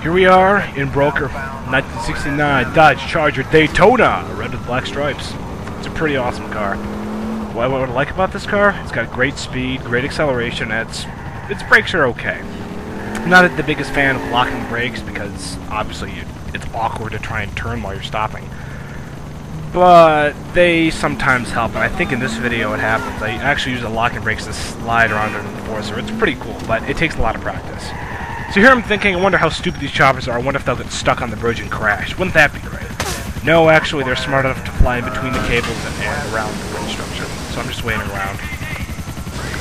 Here we are in Broker, 1969 Dodge Charger Daytona, red with black stripes. It's a pretty awesome car. What I like about this car, it's got great speed, great acceleration, and its brakes are okay. I'm not the biggest fan of locking brakes because obviously it's awkward to try and turn while you're stopping. But they sometimes help, and I think in this video it happens. I actually use the locking brakes to slide around under the Forcer. It's pretty cool, but it takes a lot of practice. So here I'm thinking, I wonder how stupid these choppers are. I wonder if they'll get stuck on the bridge and crash. Wouldn't that be great? No, actually, they're smart enough to fly in between the cables and around the bridge structure. So I'm just waiting around.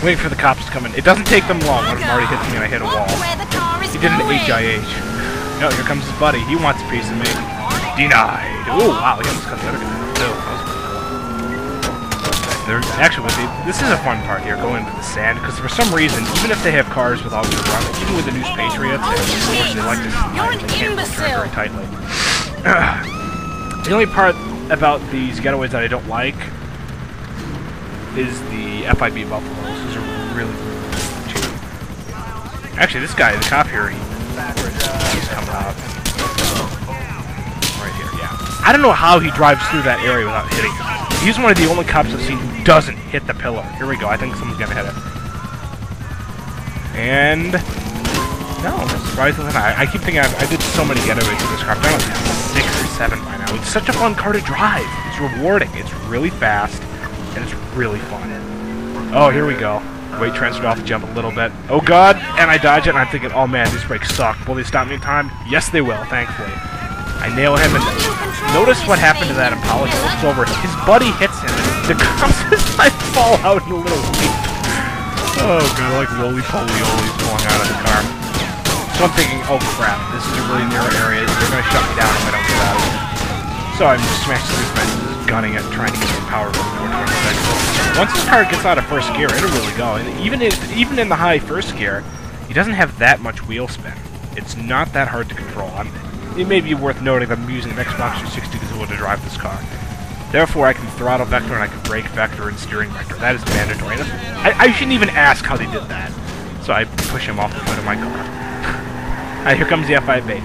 Waiting for the cops to come in. It doesn't take them long. One of them already hits me and I hit a wall. He did an HIH. No, here comes his buddy. He wants a piece of me. Denied. Oh, wow, he almost cut the other guy. So, that was pretty cool. Actually, this is a fun part here, going into the sand, because for some reason, even if they have cars with all-wheel drive, even with the new Patriots, they like to slide. They can't turn very tightly. The only part about these Getaways that I don't like is the FIB Buffaloes. Those are really cheap. Actually, this guy, the cop here, he's coming out. Right here, yeah. I don't know how he drives through that area without hitting it. He's one of the only cops I've seen who doesn't hit the pillar. Here we go. I think someone's gonna hit it. And no, surprisingly not. I keep thinking I did so many getaways in this car. I've done like 6 or 7 by now. It's such a fun car to drive. It's rewarding. It's really fast, and it's really fun. Oh, here we go. Weight transferred off the jump a little bit. Oh god! And I dodge it, and I'm thinking, oh man, these brakes suck. Will they stop me in time? Yes, they will. Thankfully. I nail him, and notice what happened to that Impala. He looks over. His buddy hits him, and the cops just like fall out in a little leap. Oh god, like roly-poly-olies falling out of the car. So I'm thinking, oh crap, this is a really narrow area. They're going to shut me down if I don't get out of it. So I'm just smashing through fences, gunning it, trying to get some power from 426. Once this car gets out of first gear, it'll really go. And even in the high first gear, he doesn't have that much wheel spin. It's not that hard to control. It may be worth noting that I'm using an Xbox 360 controller to drive this car. Therefore, I can throttle vector and I can brake vector and steering vector. That is mandatory. I shouldn't even ask how they did that. So I push him off the hood of my car. Alright, here comes the FIB.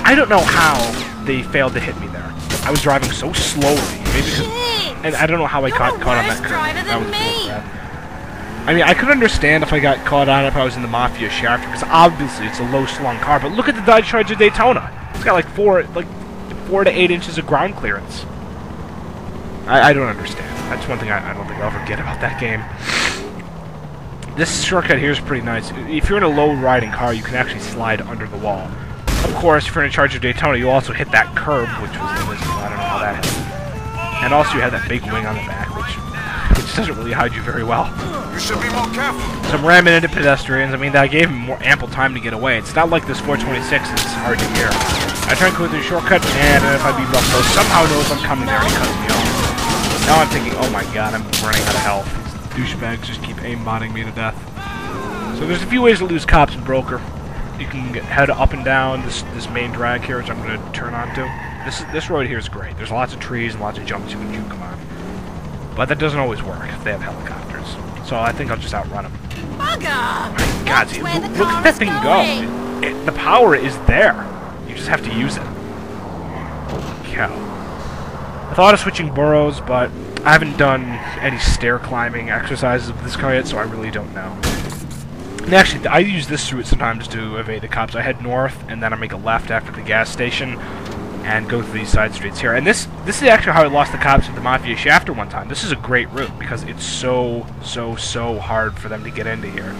I don't know how they failed to hit me there. I was driving so slowly. Maybe because, and I don't know how I caught on that curve. That was really bad. I mean, I could understand if I got caught on it if I was in the Mafia shafter, because obviously it's a low-slung car. But look at the Dodge Charger Daytona. It's got like 4 to 8 inches of ground clearance. I don't understand. That's one thing I don't think I'll forget about that game. This shortcut here is pretty nice. If you're in a low-riding car, you can actually slide under the wall. Of course, if you're in a Charger Daytona, you also hit that curb, which was invisible. I don't know how that happened. And also you have that big wing on the back, which doesn't really hide you very well. You should be more careful. So I'm ramming into pedestrians. I mean, that gave him more ample time to get away. It's not like this 426 is hard to hear. I try and go through the shortcut, and if I be Buffalo somehow knows I'm coming there and he cuts me off. Now I'm thinking, oh my god, I'm running out of health. These douchebags just keep aimbotting me to death. So there's a few ways to lose cops in Broker. You can head up and down this main drag here, which I'm going to turn onto. This road here is great. There's lots of trees and lots of jumps you can juke them on. But that doesn't always work if they have helicopters. So I think I'll just outrun them. Bugger! Oh my god, see, look at that thing go. The power is there. You just have to use it. Holy cow. I thought of switching boroughs, but I haven't done any stair climbing exercises with this car yet, so I really don't know. And actually, I use this route sometimes to evade the cops. I head north, and then I make a left after the gas station, and go through these side streets here. And this is actually how I lost the cops at the Mafia shafter one time. This is a great route, because it's so hard for them to get into here.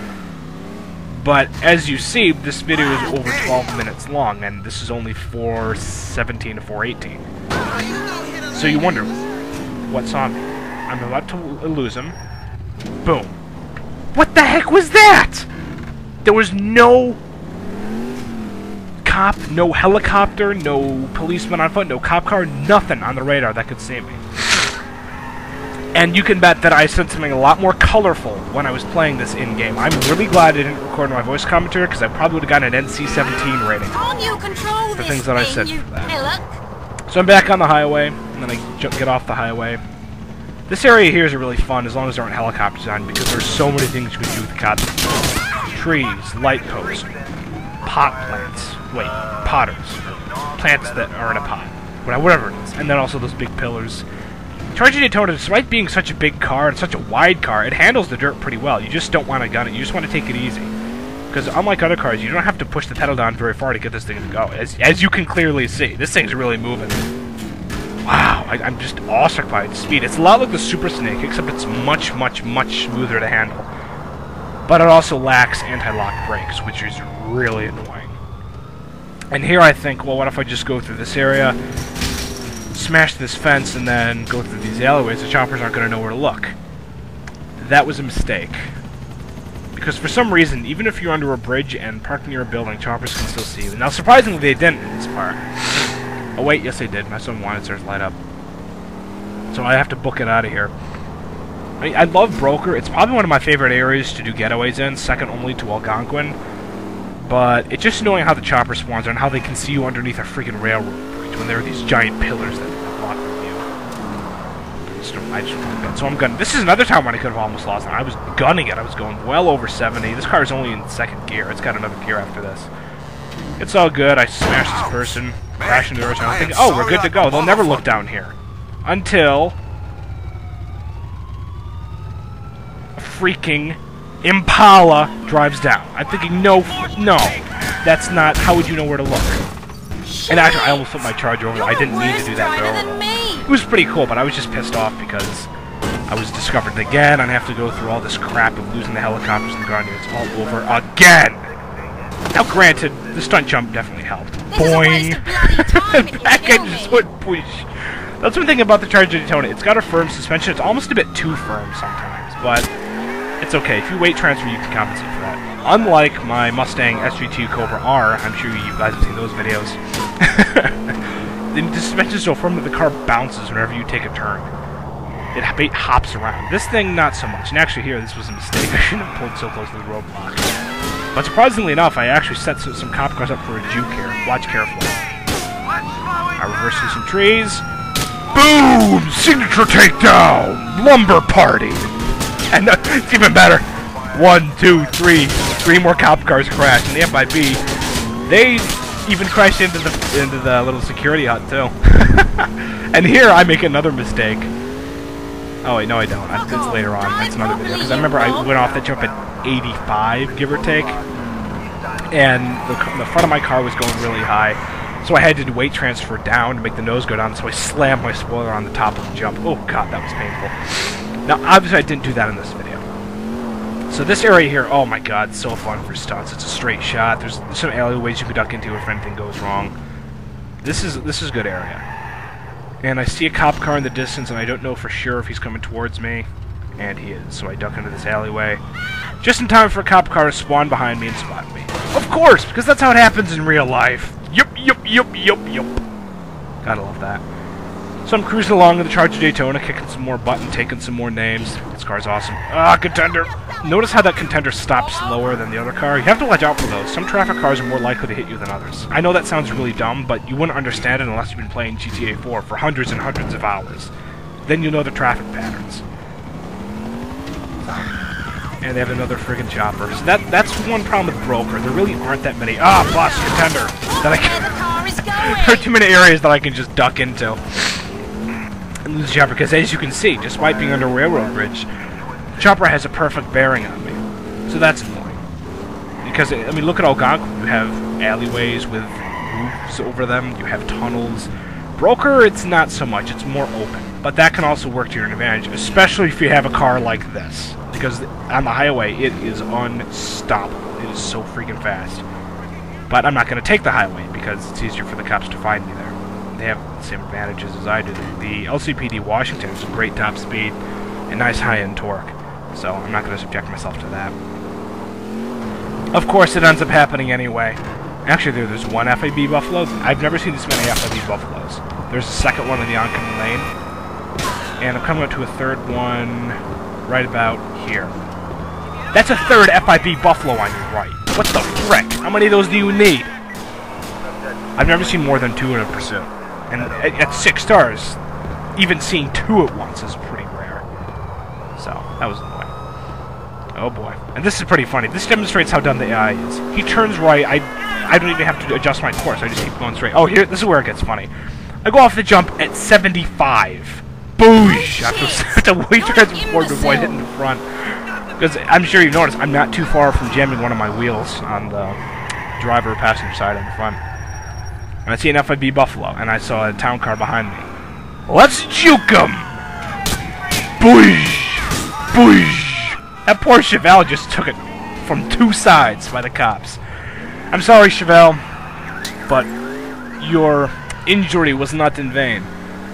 But, as you see, this video is over 12 minutes long, and this is only 4:17 to 4:18. So you wonder, what saw me? I'm about to lose him. Boom. What the heck was that? There was no cop, no helicopter, no policeman on foot, no cop car, nothing on the radar that could see me. And you can bet that I said something a lot more colorful when I was playing this in-game. I'm really glad I didn't record my voice commentary, because I probably would have gotten an NC-17 rating for things that I said for that. So I'm back on the highway, and then I get off the highway. This area here is really fun as long as there aren't helicopters on, because there's so many things you can do with the cops. Trees, light posts, pot plants. Wait, potters. Plants that are in a pot. Whatever it is. And then also those big pillars. Charging Daytona, despite being such a big car and such a wide car, it handles the dirt pretty well. You just don't want to gun it. You just want to take it easy. Because unlike other cars, you don't have to push the pedal down very far to get this thing to go. As you can clearly see, this thing's really moving. Wow, I'm just awestruck by its speed. It's a lot like the Super Snake, except it's much, much, much smoother to handle. But it also lacks anti-lock brakes, which is really annoying. And here I think, well, what if I just go through this area, smash this fence, and then go through these alleyways? The choppers aren't going to know where to look. That was a mistake. Because for some reason, even if you're under a bridge and parked near a building, choppers can still see you. Now, surprisingly, they didn't in this part. Oh wait, yes they did. My son wanted to light up. So I have to book it out of here. I love Broker. It's probably one of my favorite areas to do getaways in, second only to Algonquin. But it's just annoying how the chopper spawns and how they can see you underneath a freaking railroad bridge when there are these giant pillars that block the view. So I'm gunning. This is another time when I could have almost lost it. I was gunning it. I was going well over 70. This car is only in second gear. It's got another gear after this. It's all good. I smashed this person, crashed into the earth, and I'm thinking, oh, we're good to go. They'll never look down here. Until a freaking Impala drives down. I'm thinking, no, that's not, how would you know where to look? And actually, I almost put my charge over. I didn't mean to do that barrel. It was pretty cool, but I was just pissed off because I was discovered again. I'd have to go through all this crap of losing the helicopters and the ground units all over again. Now, granted, the stunt jump definitely helped. Boing! Back end just went push. That's one thing about the Charger Daytona. It's got a firm suspension. It's almost a bit too firm sometimes, but it's okay. If you weight transfer, you can compensate for that. Unlike my Mustang SG2 Cobra R, I'm sure you guys have seen those videos. The suspension is so firm that the car bounces whenever you take a turn. It hops around. This thing, not so much. And actually here, this was a mistake. I shouldn't have pulled so close to the roadblock. But surprisingly enough, I actually set some cop cars up for a juke here. Watch carefully. I reverse through some trees. Boom! Signature takedown! Lumber party! And it's even better. 1, 2, 3. 3 more cop cars crashed. And the FIB, they even crashed into the little security hut too. And here I make another mistake. Oh wait, no I don't. It's later on. That's another video. Because I remember I went off that jump at 85, give or take. And the front of my car was going really high. So I had to do weight transfer down to make the nose go down. So I slammed my spoiler on the top of the jump. Oh god, that was painful. Now obviously I didn't do that in this video. So this area here, oh my god, so fun for stunts. It's a straight shot. There's some alleyways you can duck into if anything goes wrong. This is a good area. And I see a cop car in the distance, and I don't know for sure if he's coming towards me. And he is, so I duck into this alleyway. Just in time for a cop car to spawn behind me and spot me. Of course, because that's how it happens in real life. Yup. Gotta love that. So I'm cruising along in the Charger Daytona, kicking some more butt and taking some more names. This car's awesome. Ah, Contender! Notice how that Contender stops slower than the other car? You have to watch out for those. Some traffic cars are more likely to hit you than others. I know that sounds really dumb, but you wouldn't understand it unless you've been playing GTA 4 for hundreds and hundreds of hours. Then you'll know the traffic patterns. And they have another friggin' chopper. So that's one problem with Broker. There really aren't that many. Ah, bus Contender! That I can. There are too many areas that I can just duck into. And lose the chopper, because as you can see, despite being under a railroad bridge, the chopper has a perfect bearing on me. So that's annoying. Because, I mean, look at Algonquin. You have alleyways with roofs over them. You have tunnels. Broker, it's not so much. It's more open. But that can also work to your advantage, especially if you have a car like this. Because on the highway, it is unstoppable. It is so freaking fast. But I'm not going to take the highway, because it's easier for the cops to find me there. They have the same advantages as I do. The LCPD Washington has a great top speed and nice high-end torque. So I'm not going to subject myself to that. Of course, it ends up happening anyway. Actually, there's one FIB Buffalo. I've never seen this many FIB Buffaloes. There's a second one in the oncoming lane. And I'm coming up to a third one right about here. That's a third FIB Buffalo on your right. What the frick? How many of those do you need? I've never seen more than 2 in a pursuit. And at 6 stars, even seeing 2 at once is pretty rare. So, that was annoying. Oh boy. And this is pretty funny. This demonstrates how dumb the AI is. He turns right, I don't even have to adjust my course. I just keep going straight. Oh, here, this is where it gets funny. I go off the jump at 75. Boosh! I have to wait for it before I hit in the front. Because I'm sure you've noticed, I'm not too far from jamming one of my wheels on the driver or passenger side on the front. And I see an FIB Buffalo, and I saw a town car behind me. Let's juke him! Boosh! Boosh! That poor Chevelle just took it from two sides by the cops. I'm sorry, Chevelle, but your injury was not in vain.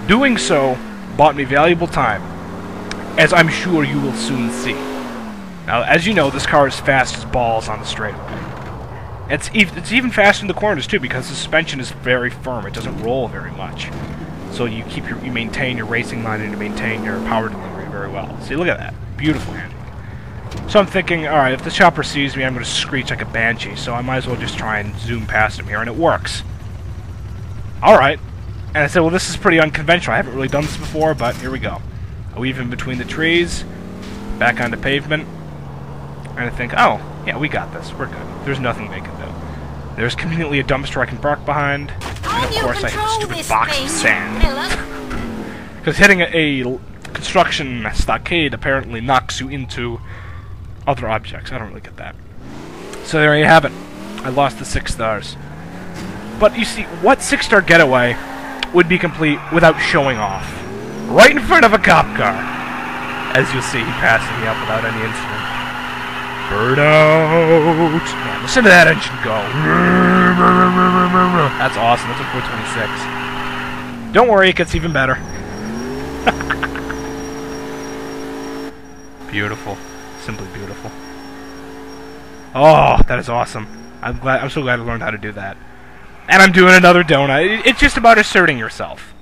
Doing so bought me valuable time, as I'm sure you will soon see. Now, as you know, this car is fast as balls on the straightaway. It's even faster in the corners, too, because the suspension is very firm. It doesn't roll very much. So you maintain your racing line and you maintain your power delivery very well. See, look at that. Beautiful handling. So I'm thinking, alright, if the chopper sees me, I'm going to screech like a banshee, so I might as well just try and zoom past him here, and it works. Alright. And I said, well, this is pretty unconventional. I haven't really done this before, but here we go. I weave in between the trees, back onto pavement, and I think, oh, yeah, we got this. We're good. There's nothing they can do. There's conveniently a dumpster I can park behind, and of course I hit the stupid box of sand. Because hitting a construction stockade apparently knocks you into other objects. I don't really get that. So there you have it. I lost the 6 stars. But you see, what 6-star getaway would be complete without showing off? Right in front of a cop car. As you'll see, he passing me up without any incident. Burnout! Man, listen to that engine go. That's awesome. That's a 426. Don't worry, it gets even better. Beautiful. Simply beautiful. Oh, that is awesome. I'm so glad I learned how to do that. And I'm doing another donut. It's just about asserting yourself.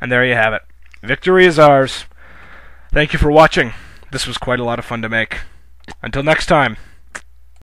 And there you have it. Victory is ours. Thank you for watching. This was quite a lot of fun to make. Until next time.